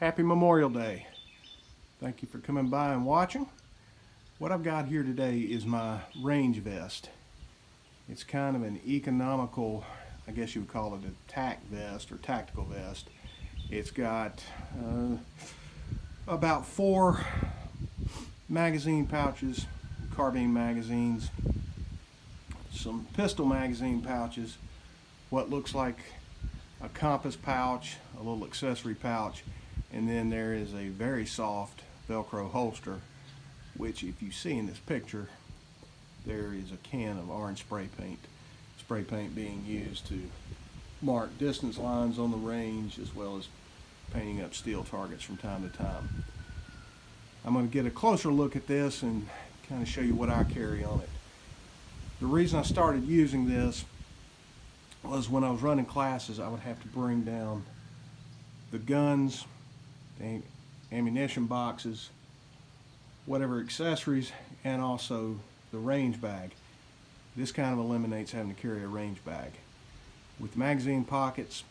Happy Memorial Day. Thank you for coming by and watching. What I've got here today is my range vest. It's kind of an economical, I guess you would call it a tack vest or tactical vest. It's got about 4 magazine pouches, carbine magazines, some pistol magazine pouches, what looks like a compass pouch, a little accessory pouch, and then there is a very soft Velcro holster, which if you see in this picture, there is a can of orange spray paint being used to mark distance lines on the range, as well as painting up steel targets from time to time. I'm going to get a closer look at this and kind of show you what I carry on it. The reason I started using this was when I was running classes, I would have to bring down the guns, the ammunition boxes, whatever accessories, and also the range bag. This kind of eliminates having to carry a range bag. With magazine pockets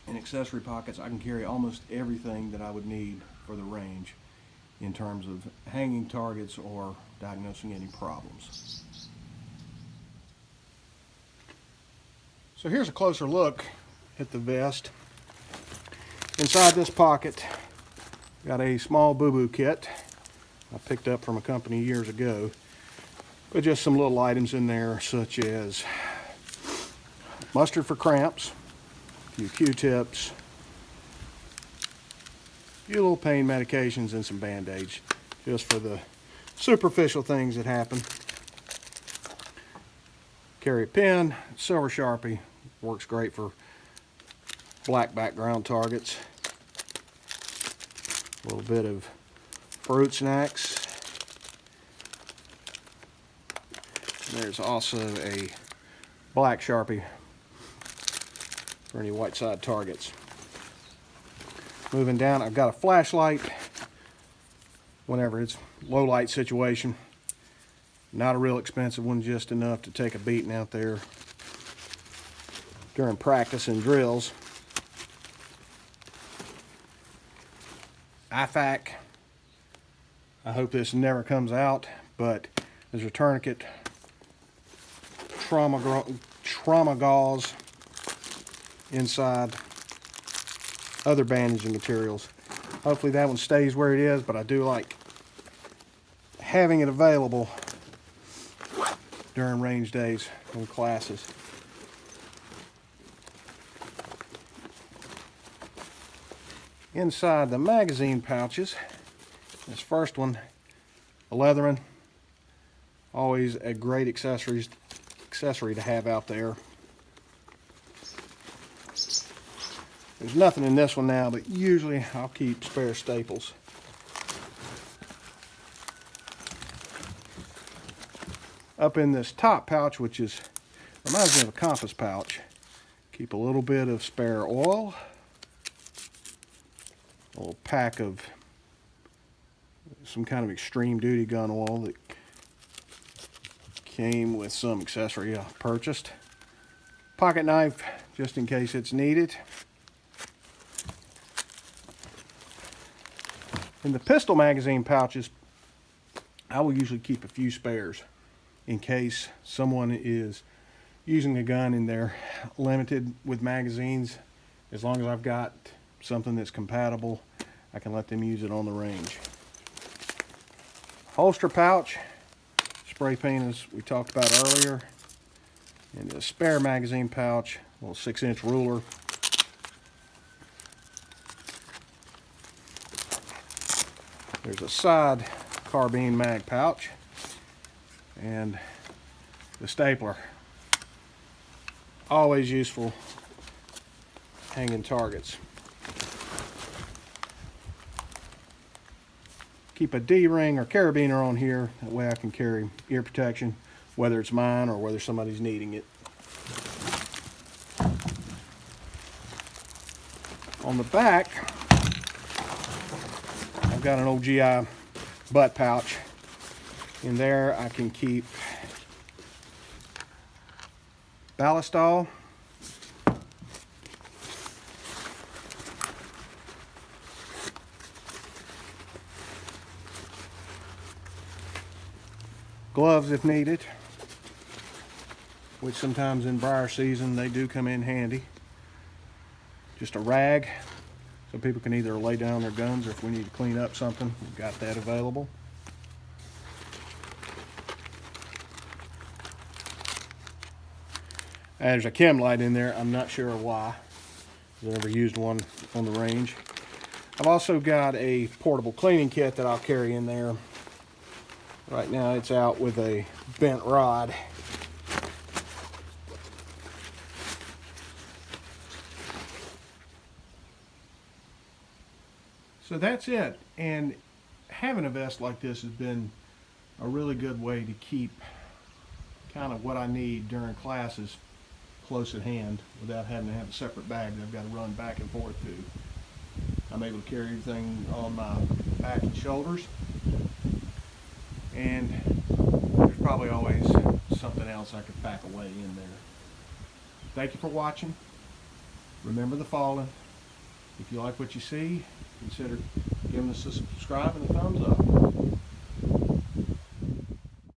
and accessory pockets, I can carry almost everything that I would need for the range in terms of hanging targets or diagnosing any problems. So here's a closer look at the vest. Inside this pocket, got a small boo-boo kit I picked up from a company years ago, but just some little items in there such as mustard for cramps, a few Q-tips, a few little pain medications, and some band-aids just for the superficial things that happen. Carry a pen, silver Sharpie, works great for black background targets. A little bit of fruit snacks. There's also a black Sharpie for any white side targets. Moving down, I've got a flashlight whenever it's low light situation. Not a real expensive one, just enough to take a beating out there during practice and drills. IFAK, I hope this never comes out, but there's a tourniquet, trauma gauze inside, other bandaging materials. Hopefully that one stays where it is, but I do like having it available during range days and classes. Inside the magazine pouches, this first one, a Leatherman, always a great accessory to have out there. There's nothing in this one now, but usually I'll keep spare staples. Up in this top pouch, which reminds me of a compass pouch, keep a little bit of spare oil, a little pack of some kind of extreme duty gun oil that came with some accessory I purchased. Pocket knife, just in case it's needed. In the pistol magazine pouches, I will usually keep a few spares in case someone is using a gun and they're limited with magazines. As long as I've got something that's compatible, I can let them use it on the range. Holster pouch, spray paint as we talked about earlier, and a spare magazine pouch, a little 6-inch ruler. There's a side carbine mag pouch and the stapler, always useful hanging targets. Keep a D-ring or carabiner on here, that way I can carry ear protection, whether it's mine or whether somebody's needing it. On the back, I've got an old GI butt pouch. In there I can keep Ballistol, gloves if needed, which sometimes in briar season they do come in handy. Just a rag, so people can either lay down their guns, or if we need to clean up something, we've got that available. There's a chem light in there. I'm not sure why. I've never used one on the range. I've also got a portable cleaning kit that I'll carry in there. Right now it's out with a bent rod. So that's it. And having a vest like this has been a really good way to keep kind of what I need during classes close at hand without having to have a separate bag that I've got to run back and forth to. I'm able to carry everything on my back and shoulders, and there's probably always something else I could pack away in there. Thank you for watching. Remember the fallen. If you like what you see, consider giving us a subscribe and a thumbs up.